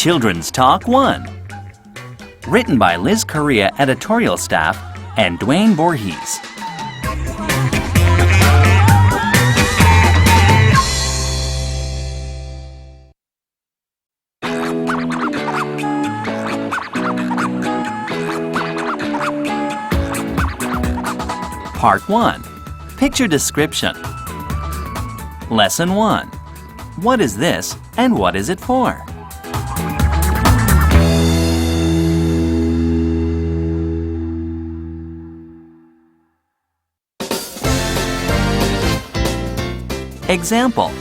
Children's Talk 1. Written by Liskoria editorial staff and Dwayne Voorhees. Part 1. Picture description. Lesson 1. What is this and what is it for? Example.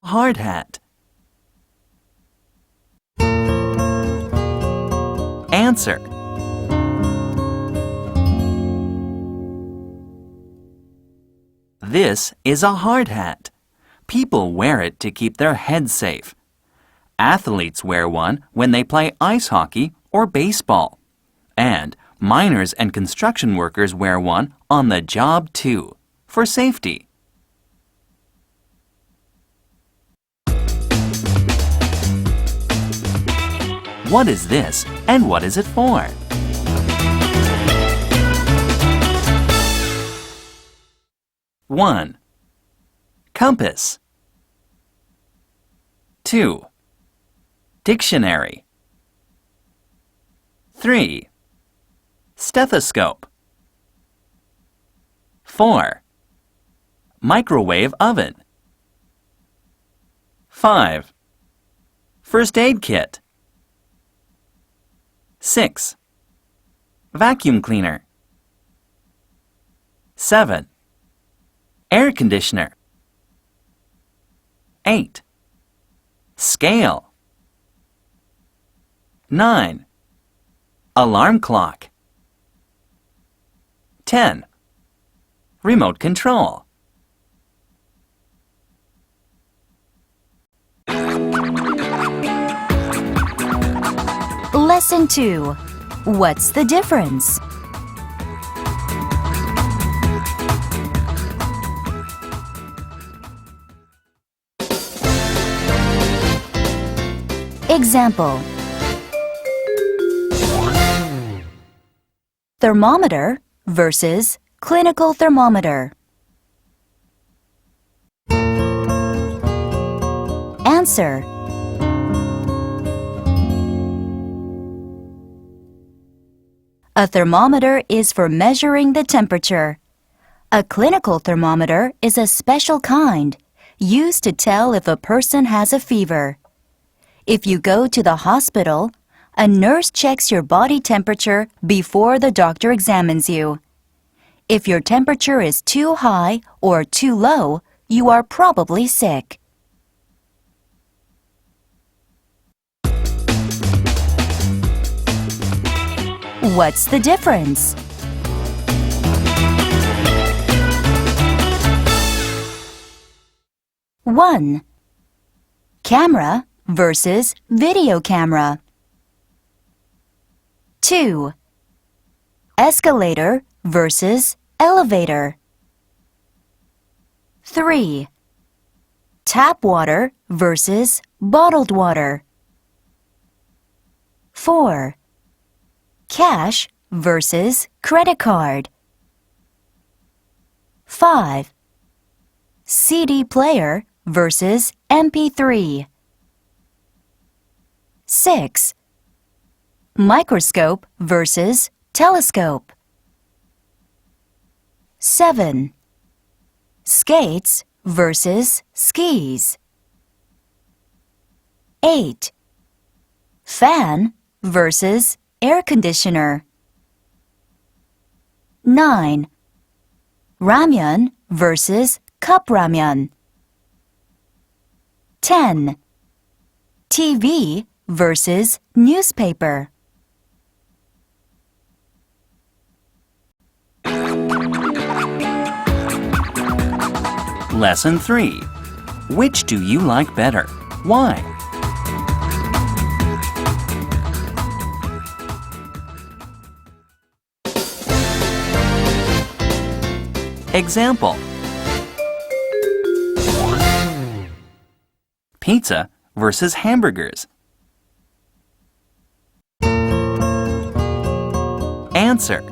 Hard hat. Answer. This is a hard hat. People wear it to keep their heads safe. Athletes wear one when they play ice hockey or baseball. And miners and construction workers wear one on the job too, for safety. What is this and what is it for? One. Compass. 2. Dictionary. 3. Stethoscope. 4. Microwave oven. 5. First aid kit. 6. Vacuum cleaner. 7. Air conditioner. 8. Scale. 9. Alarm clock. 10. Remote control. Lesson 2. What's the difference? Example. Thermometer versus clinical thermometer. Answer. A thermometer is for measuring the temperature. A clinical thermometer is a special kind, used to tell if a person has a fever. If you go to the hospital, a nurse checks your body temperature before the doctor examines you. If your temperature is too high or too low, you are probably sick. What's the difference? One. Camera versus video camera. 2. Escalator versus elevator. 3. Tap water versus bottled water. 4. Cash versus credit card. 5. CD player versus MP3. 6. Microscope versus telescope. 7. Skates versus skis. 8. Fan versus air conditioner. 9. Ramyun versus cup ramyun. 10. TV versus newspaper. Lesson 3. Which do you like better? Why? Example. Pizza versus hamburgers. Answer.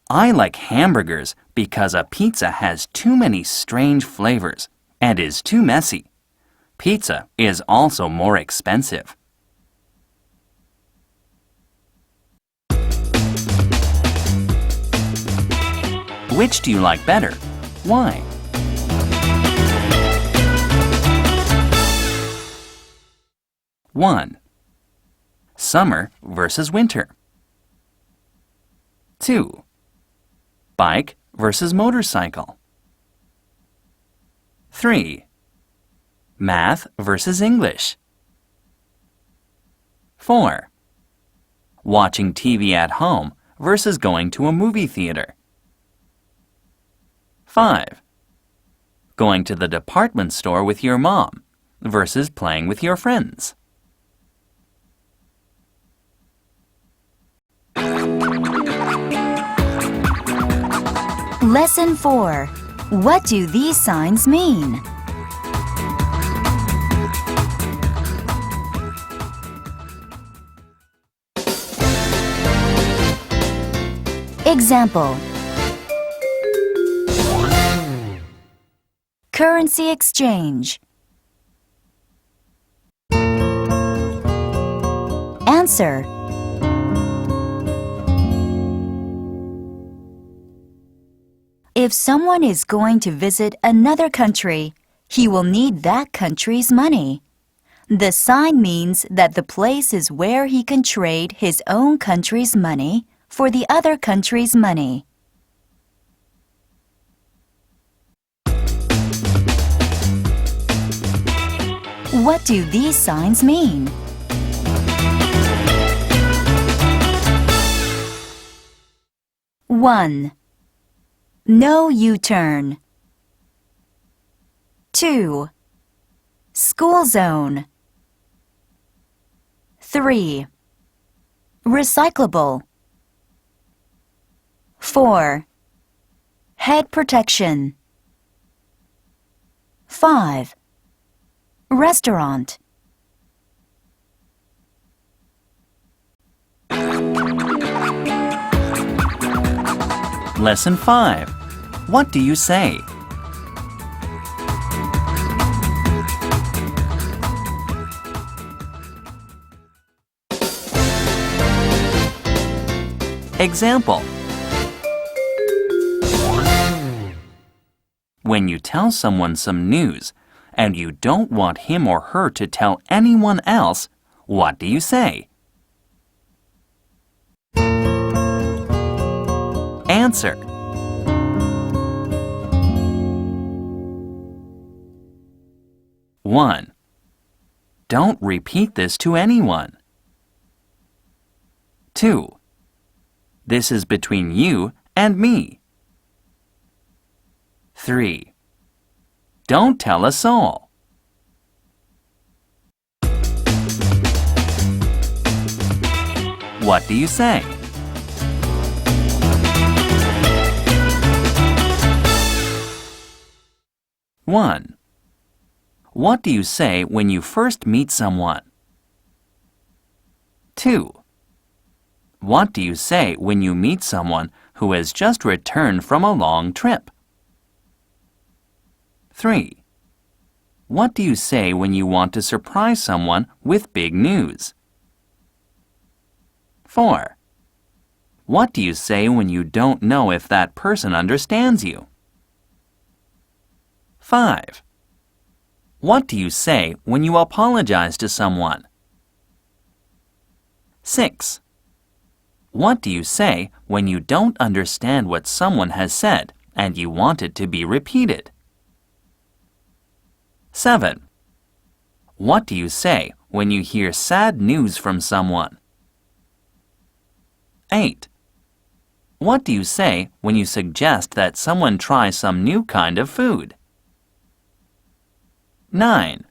I like hamburgers because a pizza has too many strange flavors and is too messy. Pizza is also more expensive. Which do you like better? Why? One. Summer versus winter. 2. Bike versus motorcycle. 3. Math versus English. 4. Watching TV at home versus going to a movie theater. 5. Going to the department store with your mom versus playing with your friends. Lesson 4. What do these signs mean? Example. Currency exchange. Answer. If someone is going to visit another country, he will need that country's money. The sign means that the place is where he can trade his own country's money for the other country's money. What do these signs mean? One. No U-turn. 2. School zone. 3. Recyclable. 4. Head protection. 5. Restaurant. Lesson 5. What do you say? Example. When you tell someone some news and you don't want him or her to tell anyone else, what do you say? Answer. One. Don't repeat this to anyone. 2. This is between you and me. 3. Don't tell a soul. What do you say? One. What do you say when you first meet someone? 2. What do you say when you meet someone who has just returned from a long trip? 3. What do you say when you want to surprise someone with big news? 4. What do you say when you don't know if that person understands you? 5. What do you say when you apologize to someone? 6. What do you say when you don't understand what someone has said and you want it to be repeated? 7. What do you say when you hear sad news from someone? 8. What do you say when you suggest that someone try some new kind of food? 9.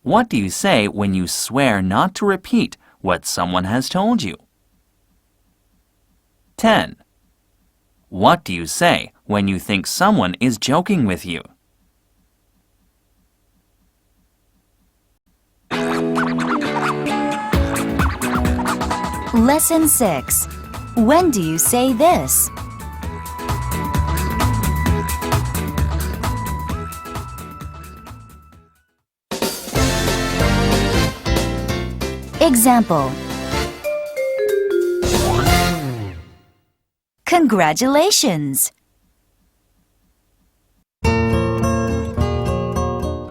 What do you say when you swear not to repeat what someone has told you? 10. What do you say when you think someone is joking with you. Lesson 6. When do you say this? Example. Congratulations.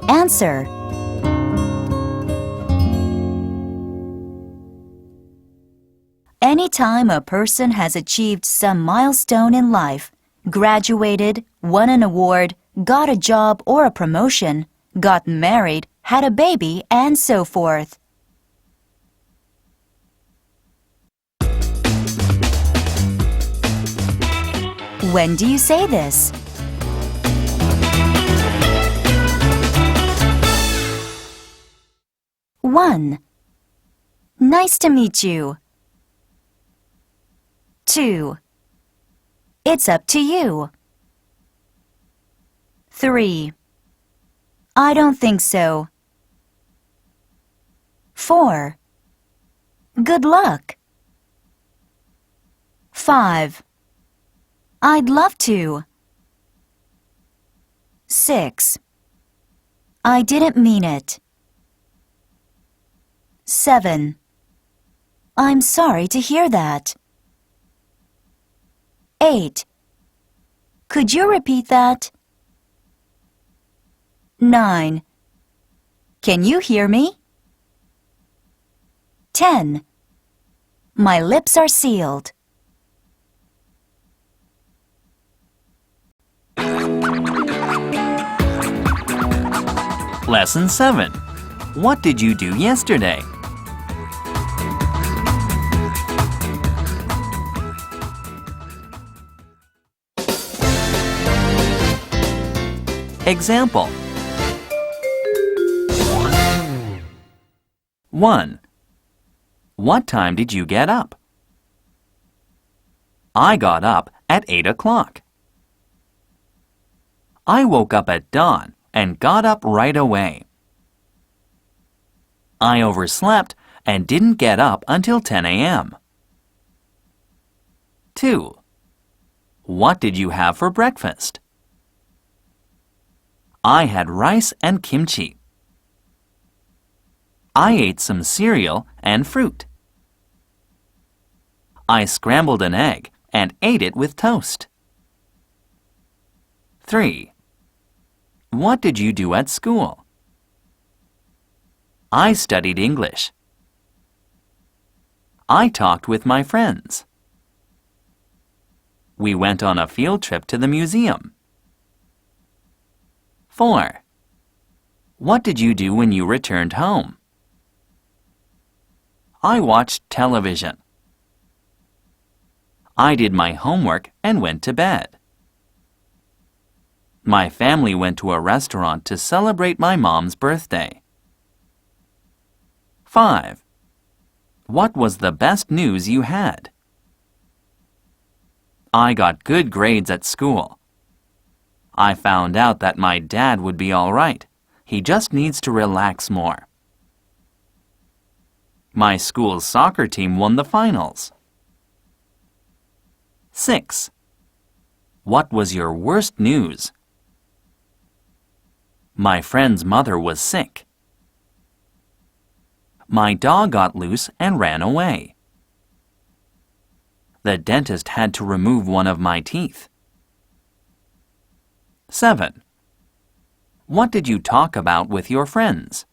Answer. Anytime a person has achieved some milestone in life, graduated, won an award, got a job or a promotion, got married, had a baby, and so forth. When do you say this? One. Nice to meet you. 2. It's up to you. 3. I don't think so. 4. Good luck. 5. I'd love to. 6. I didn't mean it. 7. I'm sorry to hear that. 8. Could you repeat that? 9. Can you hear me? 10. My lips are sealed. Lesson 7. What did you do yesterday? Example. 1. What time did you get up? I got up at 8 o'clock. I woke up at dawn and got up right away. I overslept and didn't get up until 10 a.m. 2. What did you have for breakfast? I had rice and kimchi. I ate some cereal and fruit. I scrambled an egg and ate it with toast. 3. What did you do at school? I studied English. I talked with my friends. We went on a field trip to the museum. 4. What did you do when you returned home? I watched television. I did my homework and went to bed. My family went to a restaurant to celebrate my mom's birthday. 5. What was the best news you had? I got good grades at school. I found out that my dad would be all right. He just needs to relax more. My school's soccer team won the finals. 6. What was your worst news? My friend's mother was sick. My dog got loose and ran away. The dentist had to remove one of my teeth. 7. What did you talk about with your friends?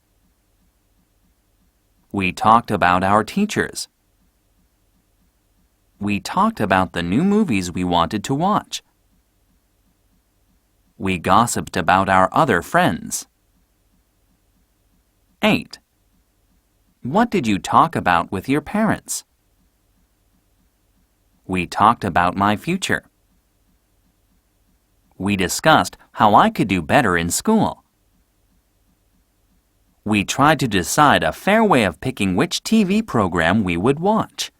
We talked about our teachers. We talked about the new movies we wanted to watch. We gossiped about our other friends. 8. What did you talk about with your parents? We talked about my future. We discussed how I could do better in school. We tried to decide a fair way of picking which TV program we would watch.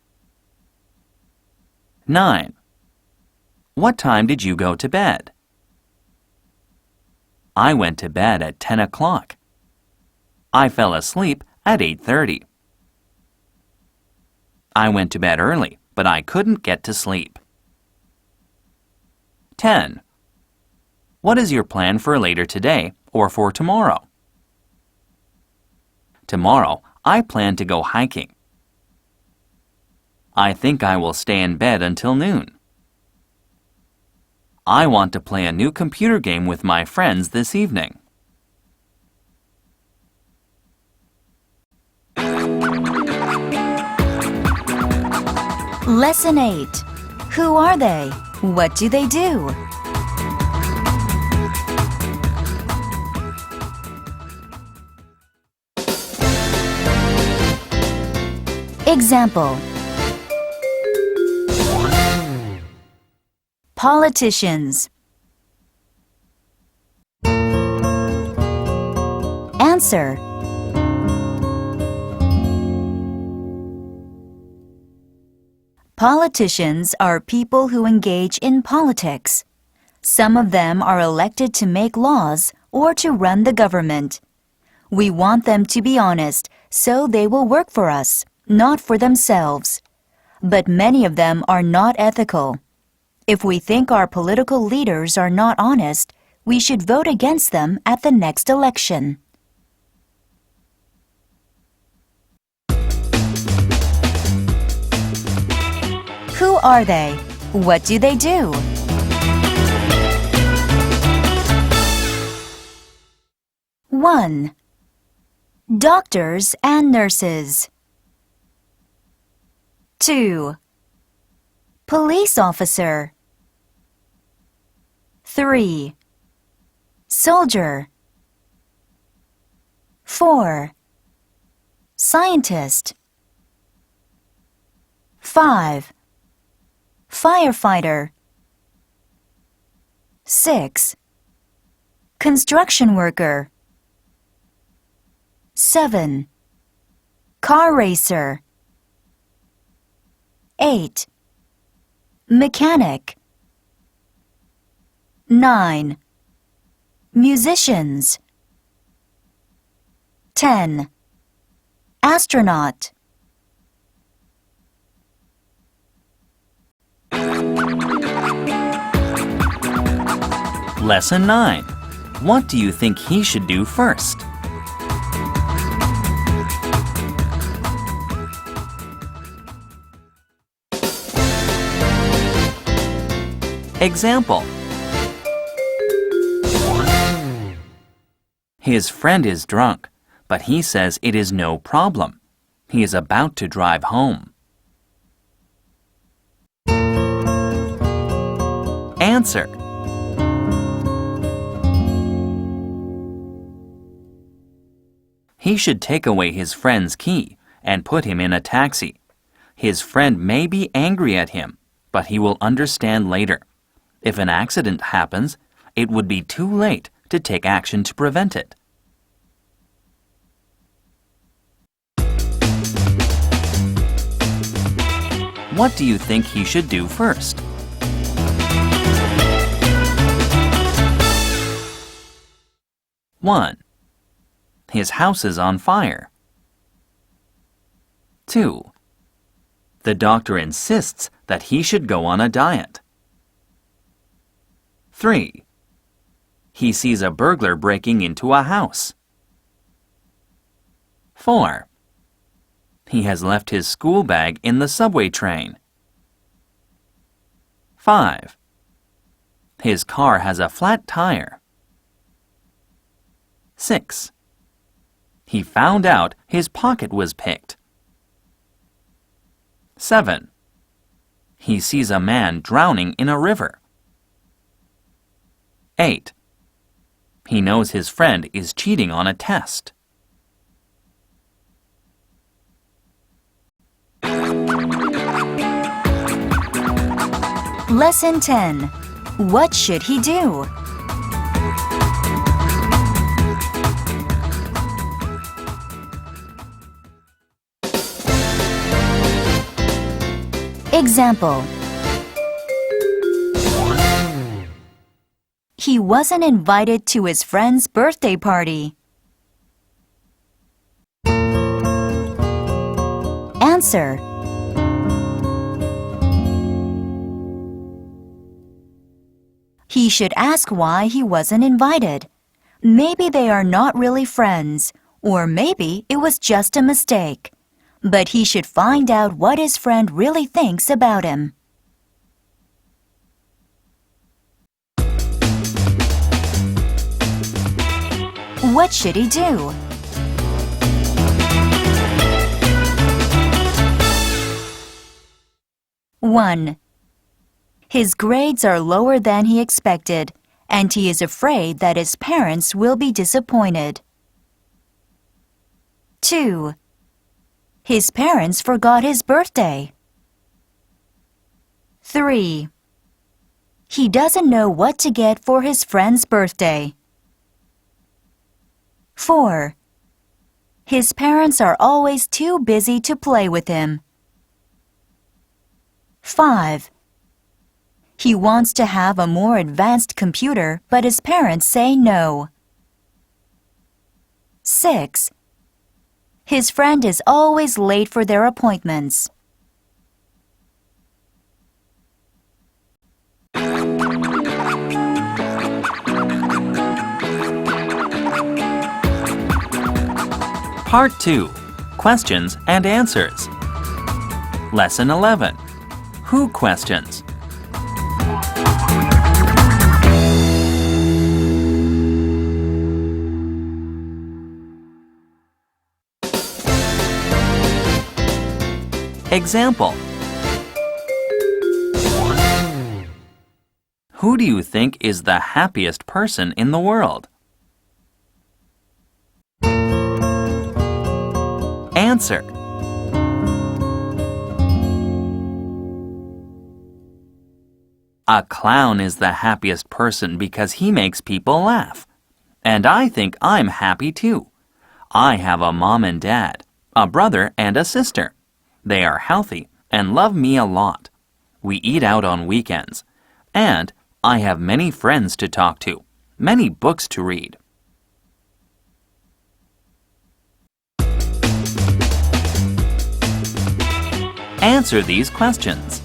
9. What time did you go to bed? I went to bed at 10 o'clock. I fell asleep at 8:30. I went to bed early, but I couldn't get to sleep. 10. What is your plan for later today or for tomorrow? Tomorrow, I plan to go hiking. I think I will stay in bed until noon. I want to play a new computer game with my friends this evening. Lesson 8. Who are they? What do they do? Example. Politicians. Answer. Politicians are people who engage in politics. Some of them are elected to make laws or to run the government. We want them to be honest, so they will work for us, not for themselves. But many of them are not ethical. If we think our political leaders are not honest, we should vote against them at the next election. Who are they? What do they do? One. Doctors and nurses. 2. Police officer. 3. Soldier. 4. Scientist. 5. Firefighter. 6. Construction worker. 7. Car racer. 8. Mechanic. 9. Musicians. 10. Astronaut. Lesson 9. What do you think he should do first? Example. His friend is drunk, but he says it is no problem. He is about to drive home. Answer. He should take away his friend's key and put him in a taxi. His friend may be angry at him, but he will understand later. If an accident happens, it would be too late to take action to prevent it. What do you think he should do first? One. His house is on fire. 2. The doctor insists that he should go on a diet. 3. He sees a burglar breaking into a house. 4. He has left his school bag in the subway train. 5. His car has a flat tire. 6. He found out his pocket was picked. 7. He sees a man drowning in a river. 8. He knows his friend is cheating on a test. Lesson 10. What should he do? Example. He wasn't invited to his friend's birthday party. Answer. He should ask why he wasn't invited. Maybe they are not really friends, or maybe it was just a mistake. But he should find out what his friend really thinks about him. What should he do? One. His grades are lower than he expected, and he is afraid that his parents will be disappointed. 2. His parents forgot his birthday. 3. He doesn't know what to get for his friend's birthday. 4. His parents are always too busy to play with him. 5. He wants to have a more advanced computer, but his parents say no. 6. His friend is always late for their appointments. Part 2. Questions and Answers. Lesson 11. Who questions? Example. Who do you think is the happiest person in the world? Answer. A clown is the happiest person because he makes people laugh. And I think I'm happy too. I have a mom and dad, a brother and a sister. They are healthy and love me a lot. We eat out on weekends. And I have many friends to talk to, many books to read. Answer these questions.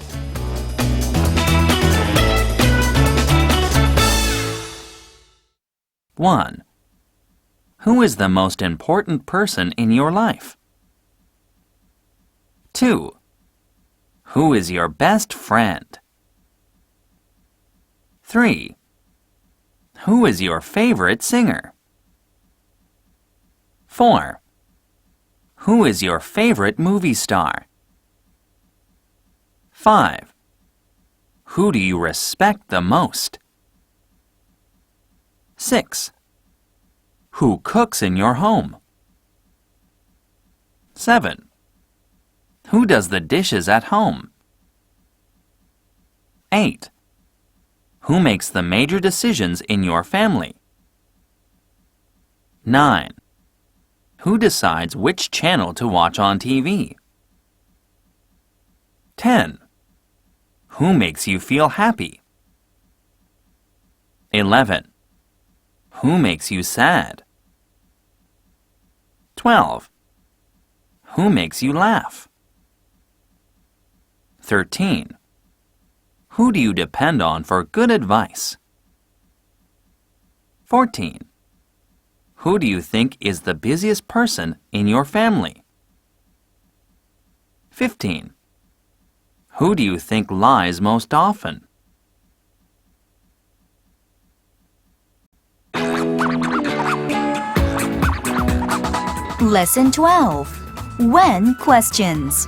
One. Who is the most important person in your life? 2. Who is your best friend? 3. Who is your favorite singer? 4. Who is your favorite movie star? 5. Who do you respect the most? 6. Who cooks in your home? 7. Who does the dishes at home? 8. Who makes the major decisions in your family? 9. Who decides which channel to watch on TV? 10. Who makes you feel happy? 11. Who makes you sad? 12. Who makes you laugh? 13. Who do you depend on for good advice? 14. Who do you think is the busiest person in your family? 15. Who do you think lies most often? Lesson 12. When questions.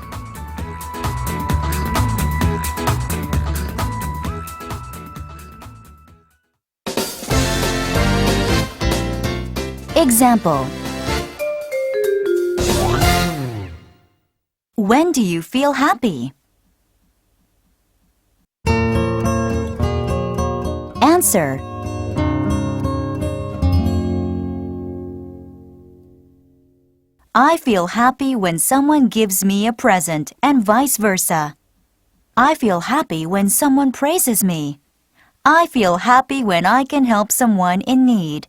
Example. When do you feel happy? Answer. I feel happy when someone gives me a present and vice versa. I feel happy when someone praises me. I feel happy when I can help someone in need.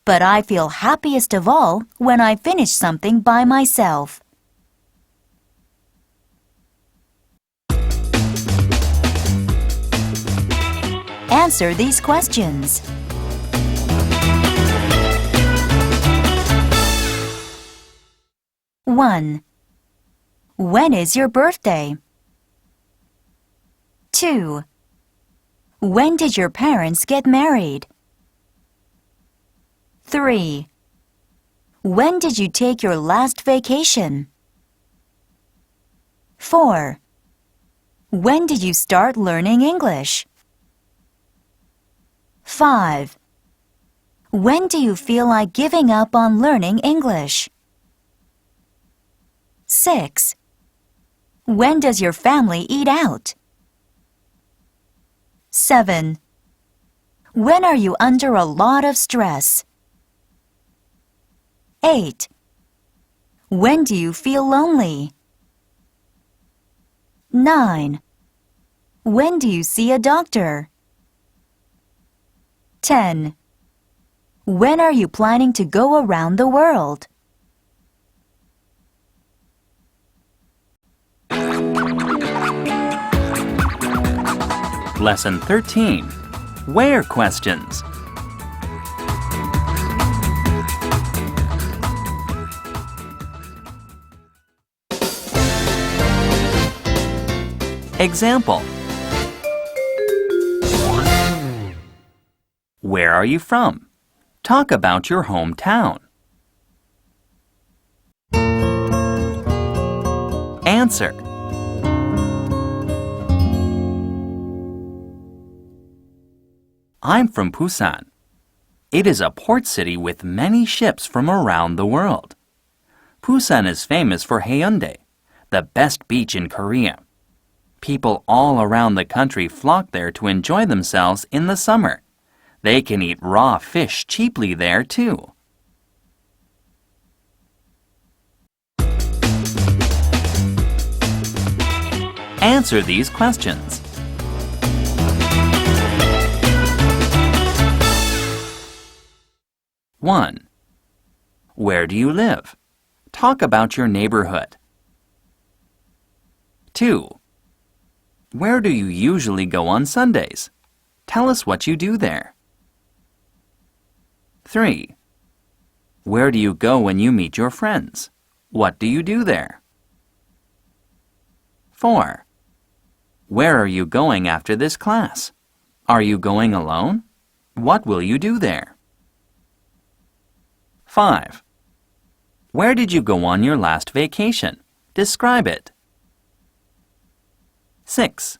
But I feel happiest of all when I finish something by myself. Answer these questions. 1. When is your birthday? 2. When did your parents get married? 3. When did you take your last vacation? 4. When did you start learning English? 5. When do you feel like giving up on learning English? 6. When does your family eat out? 7. When are you under a lot of stress? 8. When do you feel lonely? 9. When do you see a doctor? 10. When are you planning to go around the world? Lesson 13. Where questions. Example. Where are you from? Talk about your hometown. Answer. I'm from Busan. It is a port city with many ships from around the world. Busan is famous for Haeundae, the best beach in Korea. People all around the country flock there to enjoy themselves in the summer. They can eat raw fish cheaply there, too. Answer these questions. 1. Where do you live? Talk about your neighborhood. 2. Where do you usually go on Sundays? Tell us what you do there. 3. Where do you go when you meet your friends? What do you do there? 4. Where are you going after this class? Are you going alone? What will you do there? 5. Where did you go on your last vacation? Describe it. 6.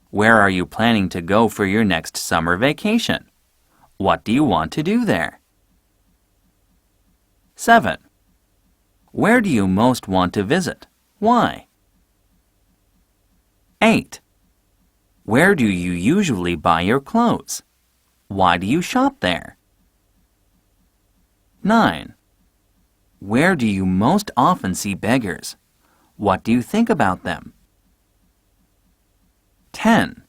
Where are you planning to go for your next summer vacation? What do you want to do there? 7. Where do you most want to visit? Why? 8. Where do you usually buy your clothes? Why do you shop there? 9. Where do you most often see beggars? What do you think about them? 10.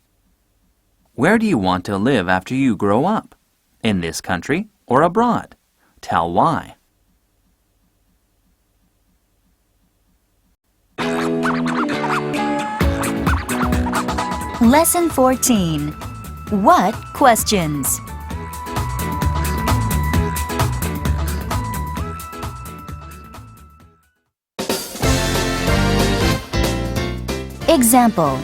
Where do you want to live after you grow up? In this country or abroad? Tell why. Lesson 14. What questions? Example.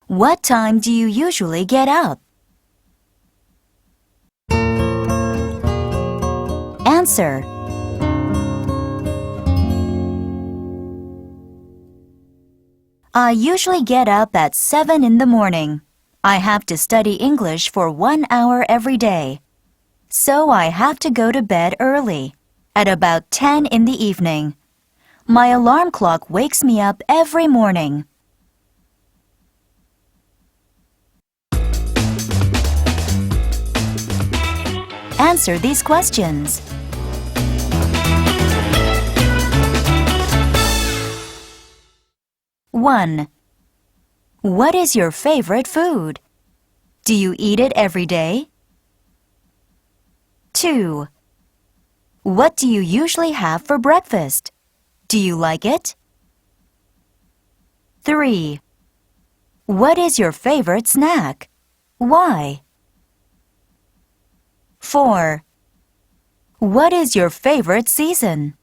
What time do you usually get up? Answer. I usually get up at 7 in the morning. I have to study English for 1 hour every day. So I have to go to bed early, at about 10 in the evening. My alarm clock wakes me up every morning. Answer these questions. 1. What is your favorite food? Do you eat it every day? 2. What do you usually have for breakfast? Do you like it? 3. What is your favorite snack? Why? 4. What is your favorite season?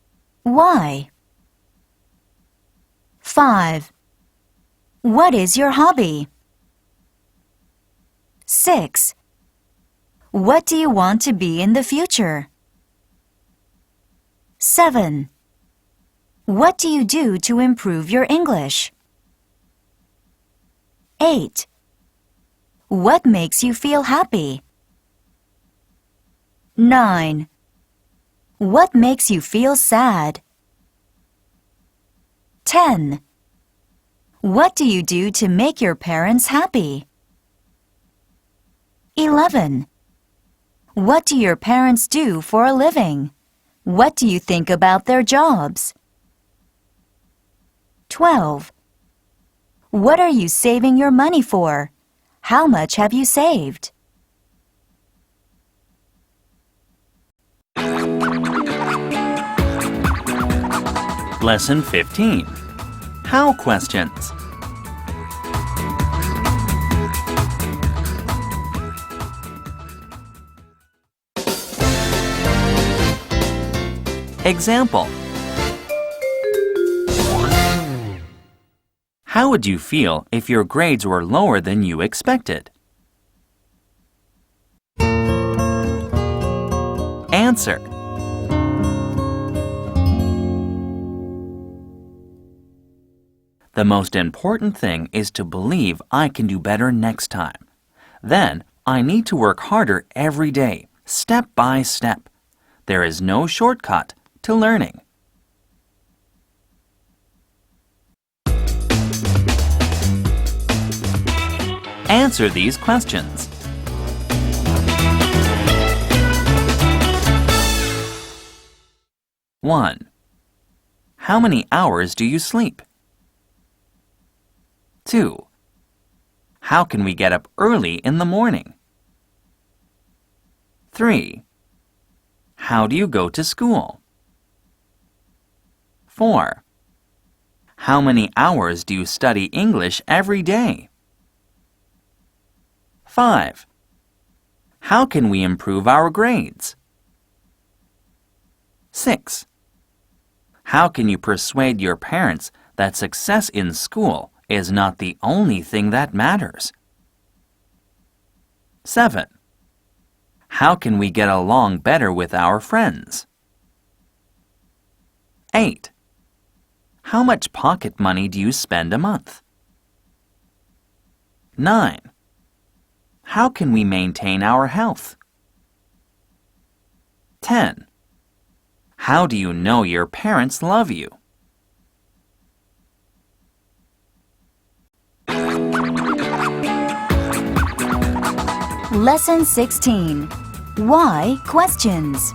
Why? 5. What is your hobby? 6. What do you want to be in the future? 7. What do you do to improve your English? 8. What makes you feel happy? 9. What makes you feel sad? 10. What do you do to make your parents happy? 11. What do your parents do for a living? What do you think about their jobs? 12. What are you saving your money for? How much have you saved? Lesson 15. How questions. Example. How would you feel if your grades were lower than you expected? Answer. The most important thing is to believe I can do better next time. Then, I need to work harder every day, step by step. There is no shortcut to learning. Answer these questions. One. How many hours do you sleep? 2. How can we get up early in the morning? 3. How do you go to school? 4. How many hours do you study English every day? 5. How can we improve our grades? 6. How can you persuade your parents that success in school is not the only thing that matters? 7. How can we get along better with our friends? 8. How much pocket money do you spend a month? 9. How can we maintain our health? 10. How do you know your parents love you? Lesson 16. Why questions?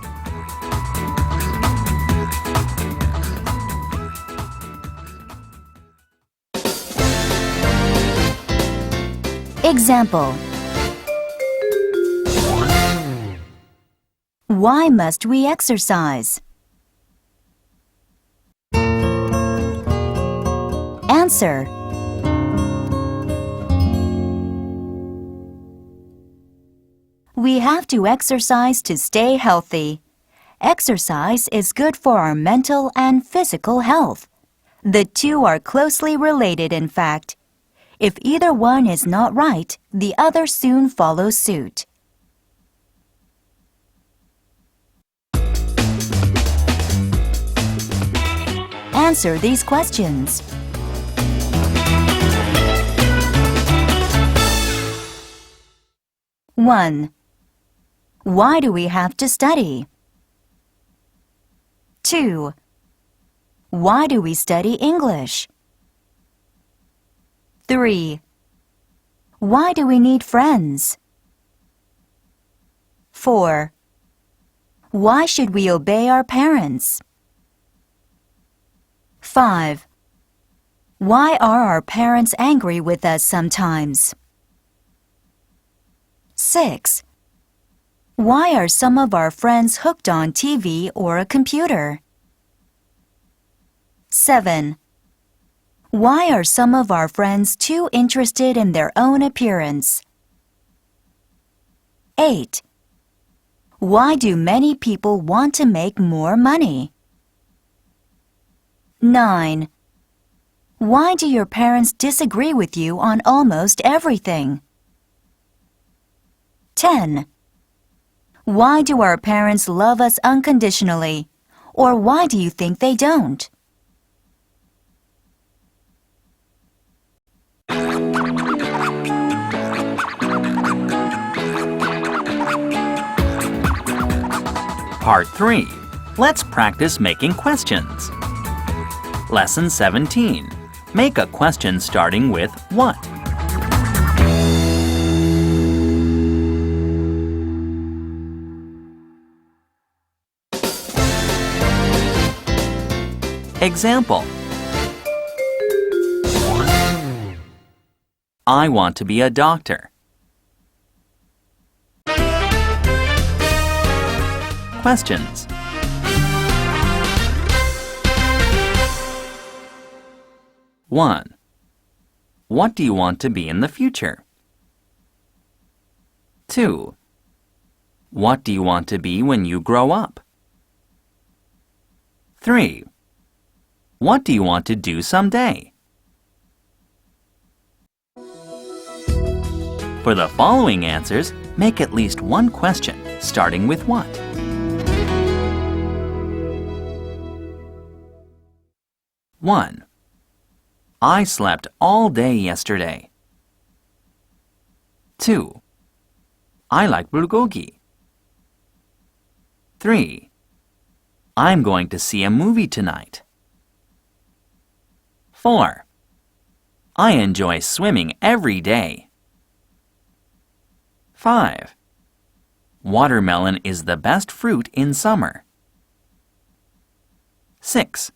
Example. Why must we exercise? Answer. We have to exercise to stay healthy. Exercise is good for our mental and physical health. The two are closely related, in fact. If either one is not right, the other soon follows suit. Answer these questions. 1. Why do we have to study? 2. Why do we study English? 3. Why do we need friends? 4. Why should we obey our parents? 5. Why are our parents angry with us sometimes? 6. Why are some of our friends hooked on TV or a computer? 7. Why are some of our friends too interested in their own appearance? 8. Why do many people want to make more money? 9. Why do your parents disagree with you on almost everything? 10. Why do our parents love us unconditionally? Or why do you think they don't? Part 3. Let's practice making questions. Lesson 17. Make a question starting with what? Example. I want to be a doctor. Questions. One. What do you want to be in the future? 2. What do you want to be when you grow up? 3. What do you want to do someday? For the following answers, make at least one question, starting with what? 1. I slept all day yesterday. 2. I like bulgogi. 3. I'm going to see a movie tonight. 4. I enjoy swimming every day. 5. Watermelon is the best fruit in summer. 6.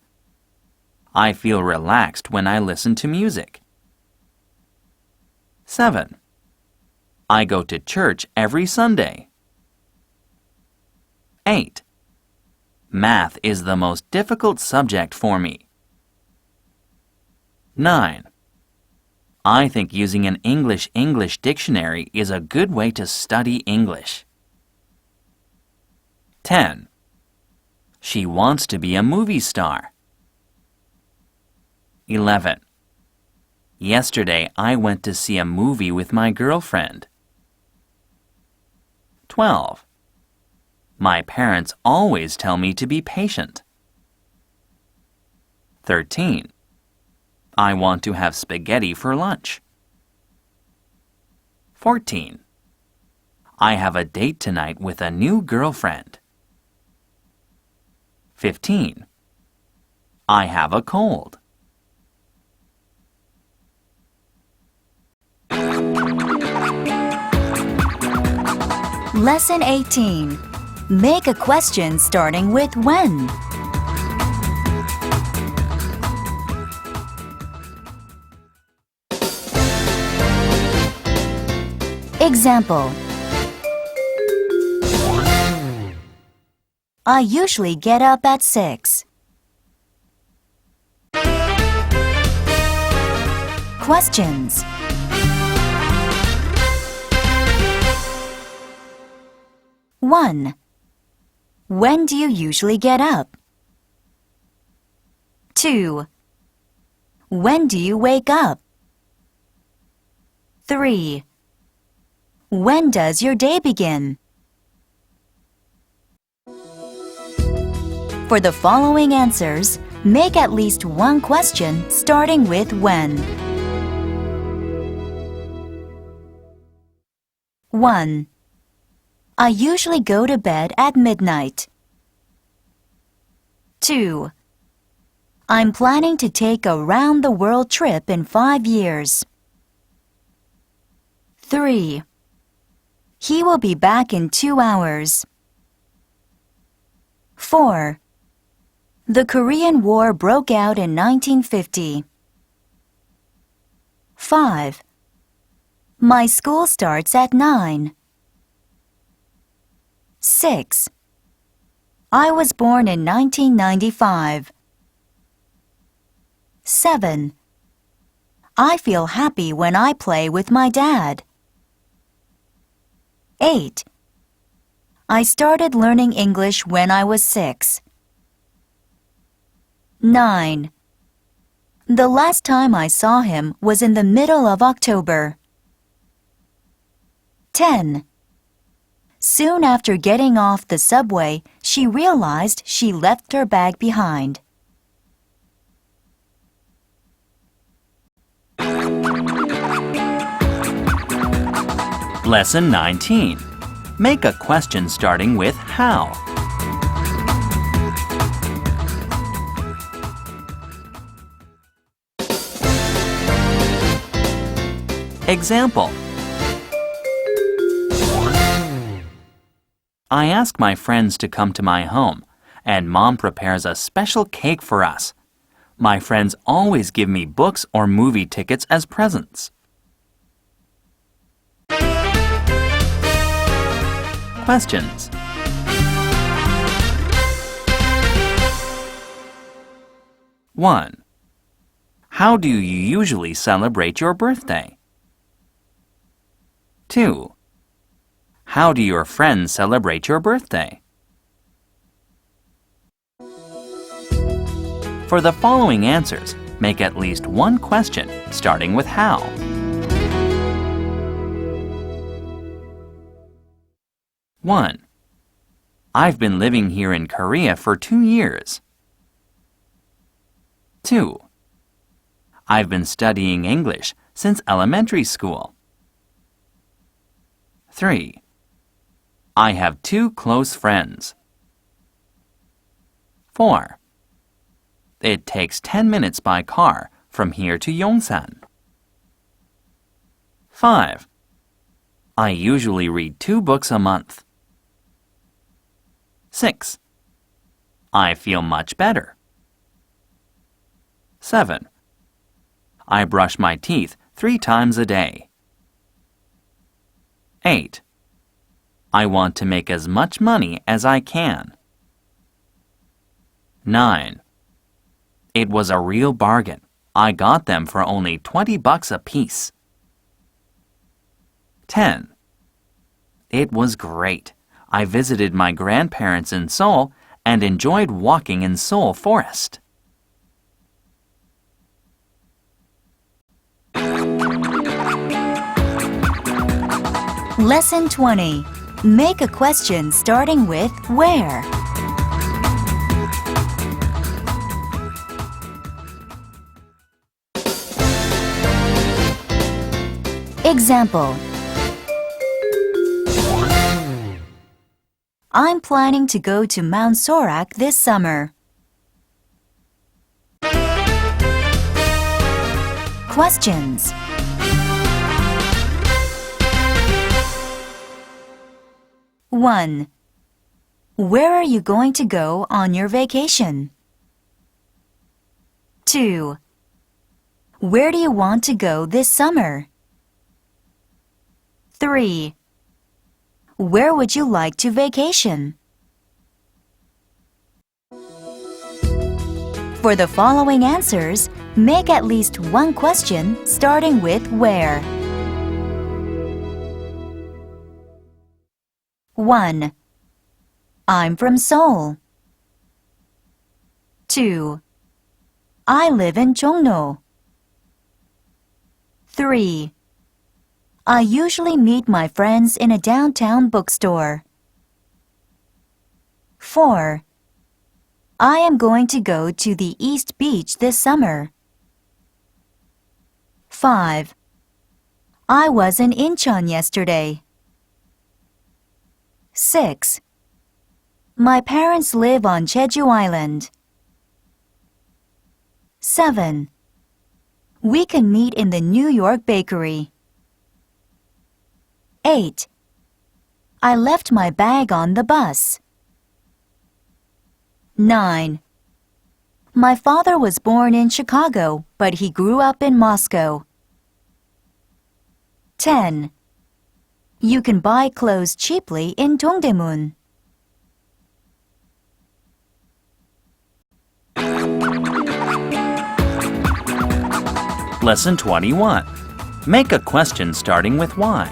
I feel relaxed when I listen to music. 7. I go to church every Sunday. 8. Math is the most difficult subject for me. 9. I think using an English dictionary is a good way to study English. 10. She wants to be a movie star. 11. Yesterday I went to see a movie with my girlfriend. 12. My parents always tell me to be patient. 13. I want to have spaghetti for lunch. 14. I have a date tonight with a new girlfriend. 15. I have a cold. Lesson 18. Make a question starting with when. Example. I usually get up at 6. Questions. 1. When do you usually get up? 2. When do you wake up? 3. When does your day begin? For the following answers, make at least one question starting with when. 1. I usually go to bed at midnight. 2. I'm planning to take a round-the-world trip in 5 years. 3. He will be back in 2 hours. 4. The Korean War broke out in 1950. 5. My school starts at 9. 6. I was born in 1995. 7. I feel happy when I play with my dad. 8. I started learning English when I was 6. 9. The last time I saw him was in the middle of October. 10. Soon after getting off the subway, she realized she left her bag behind. Lesson 19. Make a question starting with how. Example. I ask my friends to come to my home, and Mom prepares a special cake for us. My friends always give me books or movie tickets as presents. Questions. One. How do you usually celebrate your birthday? 2. How do your friends celebrate your birthday? For the following answers, make at least one question, starting with how. 1. I've been living here in Korea for 2 years. 2. I've been studying English since elementary school. 3. I have 2 close friends. 4. It takes 10 minutes by car from here to Yongsan. 5. I usually read 2 books a month. 6. I feel much better. 7. I brush my teeth 3 times a day. 8. I want to make as much money as I can. 9. It was a real bargain. I got them for only $20 a piece. 10. It was great. I visited my grandparents in Seoul and enjoyed walking in Seoul Forest. Lesson 20. Make a question starting with where. Example. I'm planning to go to Mount Sorak this summer. Questions. 1. Where are you going to go on your vacation? 2. Where do you want to go this summer? 3. Where would you like to vacation? For the following answers, make at least one question starting with where. 1. I'm from Seoul. 2. I live in Jongno. 3. I usually meet my friends in a downtown bookstore. 4. I am going to go to the East Beach this summer. 5. I was in Incheon yesterday. 6. My parents live on Jeju Island. 7. We can meet in the New York bakery. 8. I left my bag on the bus. 9. My father was born in Chicago, but he grew up in Moscow. 10. You can buy clothes cheaply in Dongdaemun. Lesson 21. Make a question starting with why.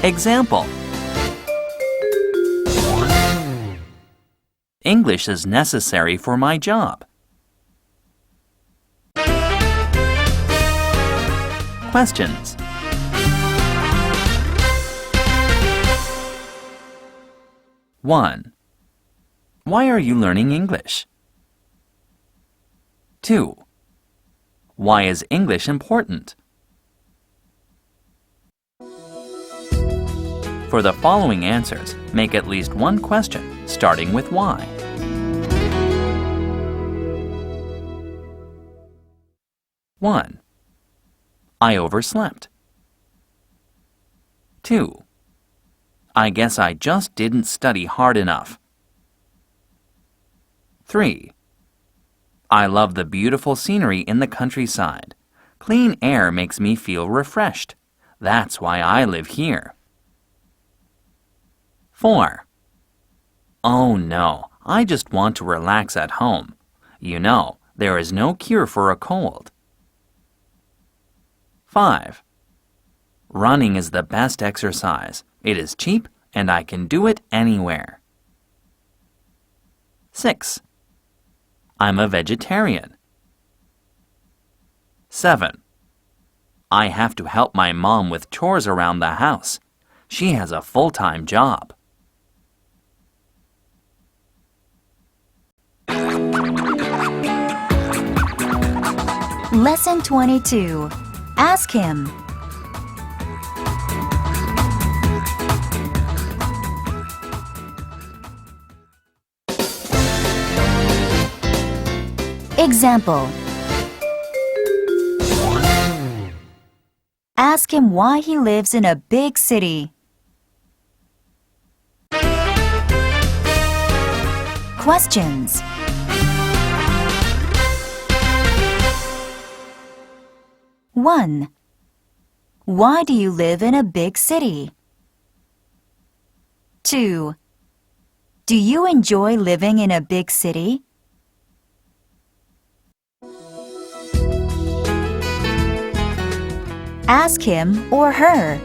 Example. English is necessary for my job. Questions. One. Why are you learning English? 2. Why is English important? For the following answers, make at least one question, starting with why. One. I overslept. 2. I guess I just didn't study hard enough. 3. I love the beautiful scenery in the countryside. Clean air makes me feel refreshed. That's why I live here. 4. Oh no, I just want to relax at home. You know, there is no cure for a cold. 5. Running is the best exercise. It is cheap and I can do it anywhere. 6. I'm a vegetarian. 7. I have to help my mom with chores around the house. She has a full-time job. Lesson 22. Ask him. Example. Ask him why he lives in a big city. Questions. 1. Why do you live in a big city? 2. Do you enjoy living in a big city? Ask him or her.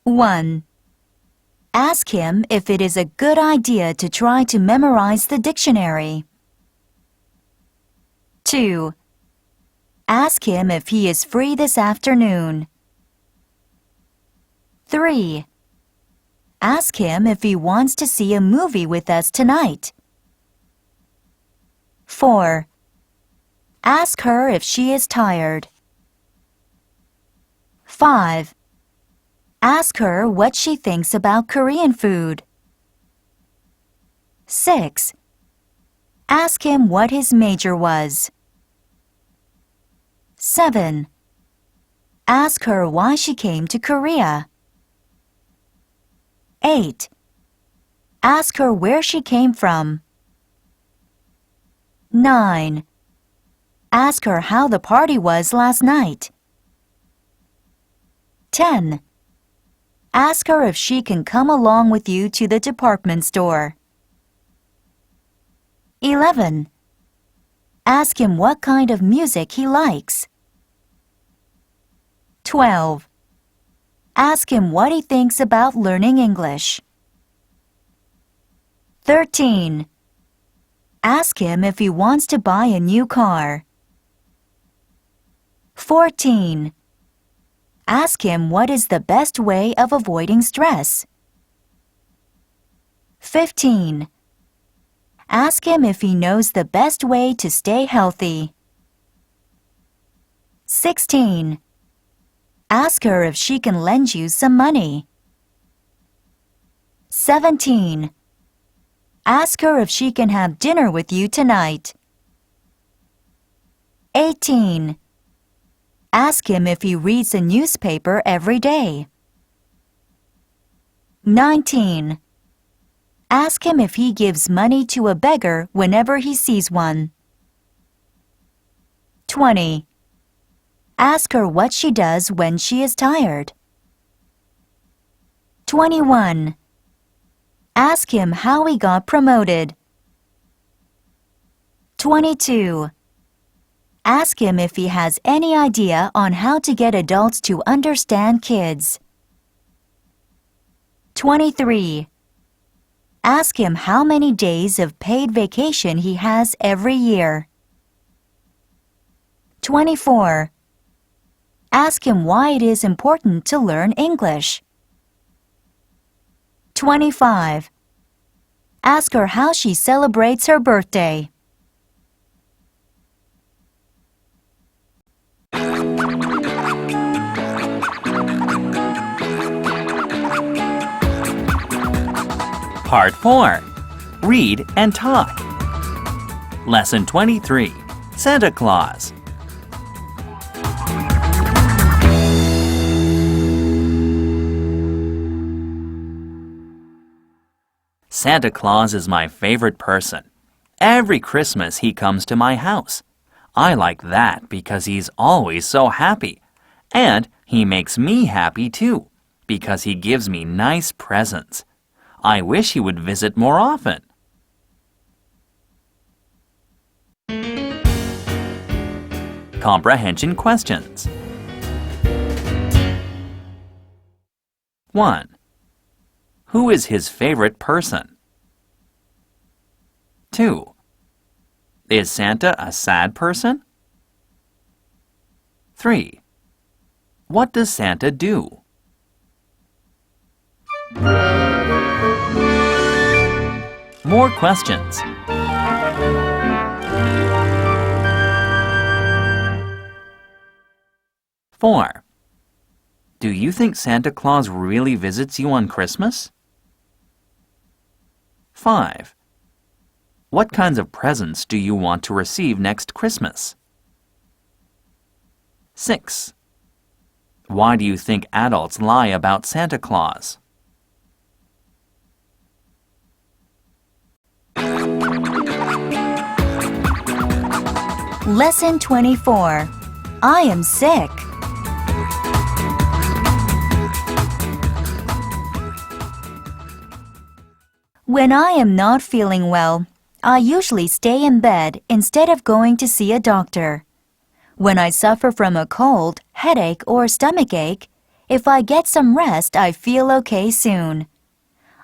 1. Ask him if it is a good idea to try to memorize the dictionary. 2. Ask him if he is free this afternoon. 3. Ask him if he wants to see a movie with us tonight. 4. Ask her if she is tired. 5. Ask her what she thinks about Korean food. 6. Ask him what his major was. 7. Ask her why she came to Korea. 8. Ask her where she came from. 9. Ask her how the party was last night. 10. Ask her if she can come along with you to the department store. 11. Ask him what kind of music he likes. 12. Ask him what he thinks about learning English. 13. Ask him if he wants to buy a new car. 14. Ask him what is the best way of avoiding stress. 15. Ask him if he knows the best way to stay healthy. 16. Ask her if she can lend you some money. 17. Ask her if she can have dinner with you tonight. 18. Ask him if he reads a newspaper every day. 19. Ask him if he gives money to a beggar whenever he sees one. 20. Ask her what she does when she is tired. 21. Ask him how he got promoted. 22. Ask him if he has any idea on how to get adults to understand kids. 23. Ask him how many days of paid vacation he has every year. 24. Ask him why it is important to learn English. 25. Ask her how she celebrates her birthday. Part 4. Read and talk. Lesson 23. Santa Claus. Santa Claus is my favorite person. Every Christmas he comes to my house. I like that because he's always so happy. And he makes me happy too, because he gives me nice presents. I wish he would visit more often. Comprehension Questions. 1. Who is his favorite person? 2. Is Santa a sad person? 3. What does Santa do? More questions. 4. Do you think Santa Claus really visits you on Christmas? 5. What kinds of presents do you want to receive next Christmas? 6. Why do you think adults lie about Santa Claus? Lesson 24. I am sick. When I am not feeling well, I usually stay in bed instead of going to see a doctor. When I suffer from a cold, headache, or stomachache, if I get some rest, I feel okay soon.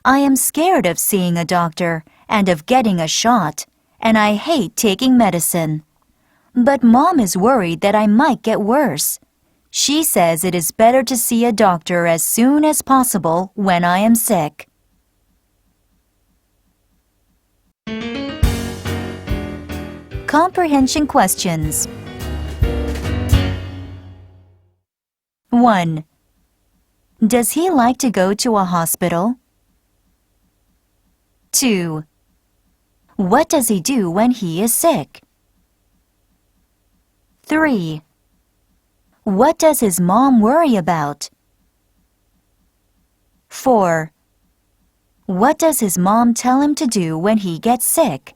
I am scared of seeing a doctor and of getting a shot, and I hate taking medicine. But Mom is worried that I might get worse. She says it is better to see a doctor as soon as possible when I am sick. Comprehension Questions. 1. Does he like to go to a hospital? 2. What does he do when he is sick? 3. What does his mom worry about? 4. What does his mom tell him to do when he gets sick?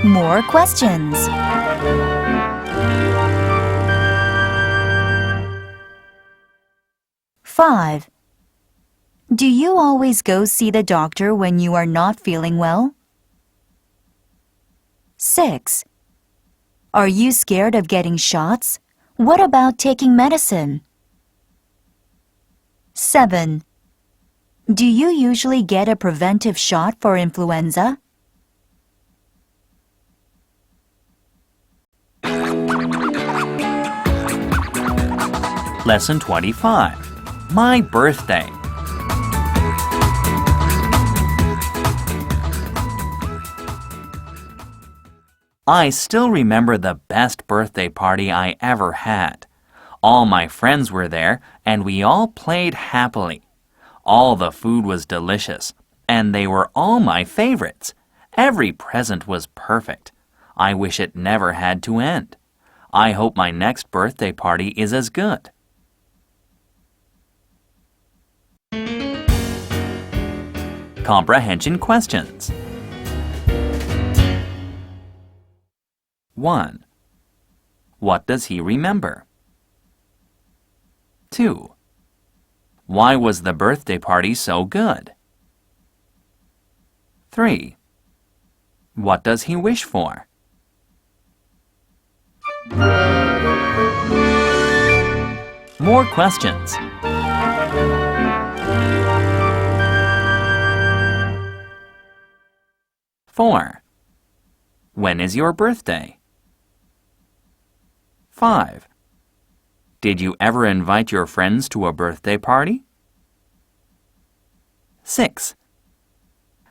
More questions. 5. Do you always go see the doctor when you are not feeling well? 6. Are you scared of getting shots? What about taking medicine? 7. Do you usually get a preventive shot for influenza? Lesson 25. My birthday. I still remember the best birthday party I ever had. All my friends were there, and we all played happily. All the food was delicious, and they were all my favorites. Every present was perfect. I wish it never had to end. I hope my next birthday party is as good. Comprehension questions. 1. What does he remember? 2. Why was the birthday party so good? 3. What does he wish for? More questions. 4. When is your birthday? 5. Did you ever invite your friends to a birthday party? 6.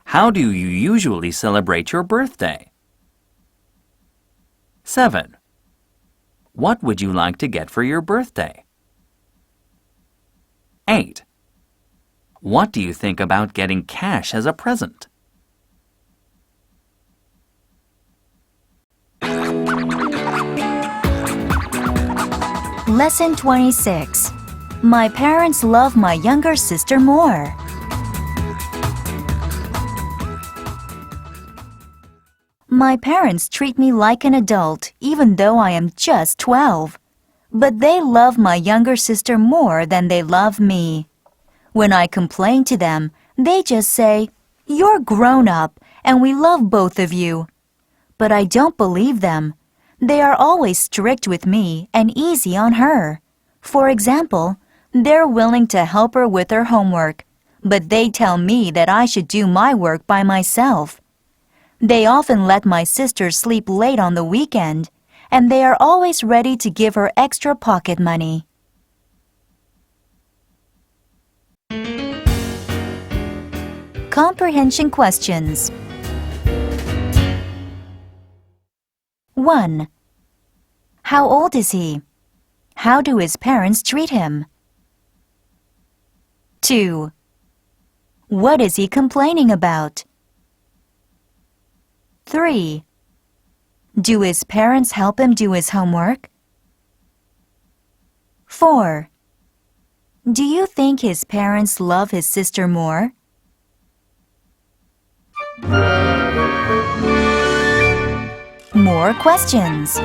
How do you usually celebrate your birthday? 7. What would you like to get for your birthday? 8. What do you think about getting cash as a present? Lesson 26. My parents love my younger sister more. My parents treat me like an adult even though I am just 12. But they love my younger sister more than they love me. When I complain to them, they just say, "You're grown up and we love both of you." But I don't believe them. They are always strict with me and easy on her. For example, they're willing to help her with her homework, but they tell me that I should do my work by myself. They often let my sister sleep late on the weekend, and they are always ready to give her extra pocket money. Comprehension questions. 1. How old is he? How do his parents treat him? 2. What is he complaining about? 3. Do his parents help him do his homework? 4. Do you think his parents love his sister more? More questions.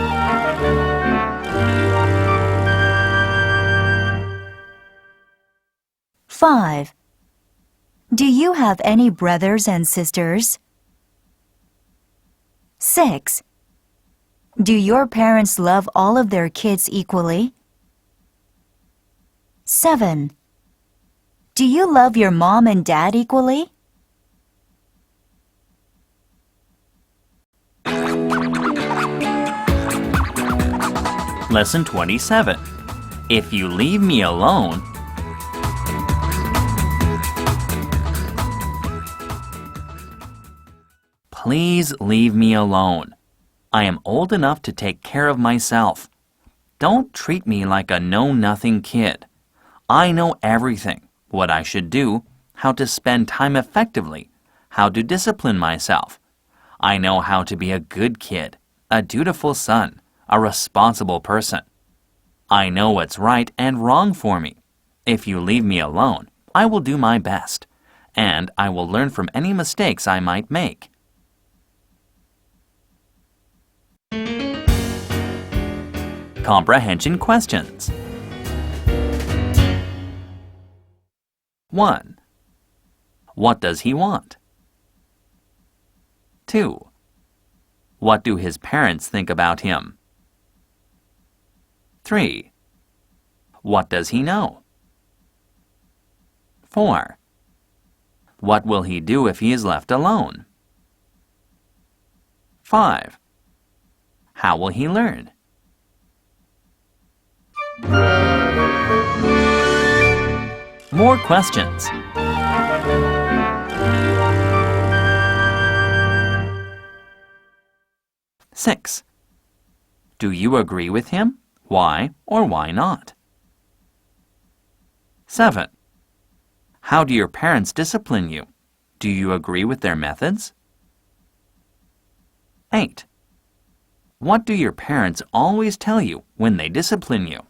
5. Do you have any brothers and sisters? 6. Do your parents love all of their kids equally? 7. Do you love your mom and dad equally? Lesson 27. If you leave me alone, please leave me alone. I am old enough to take care of myself. Don't treat me like a know-nothing kid. I know everything, what I should do, how to spend time effectively, how to discipline myself. I know how to be a good kid, a dutiful son, a responsible person. I know what's right and wrong for me. If you leave me alone, I will do my best, and I will learn from any mistakes I might make. Comprehension questions. 1. What does he want? 2. What do his parents think about him? 3. What does he know? 4. What will he do if he is left alone? 5. How will he learn? More questions. 6. Do you agree with him? Why or why not? 7. How do your parents discipline you? Do you agree with their methods? 8. What do your parents always tell you when they discipline you?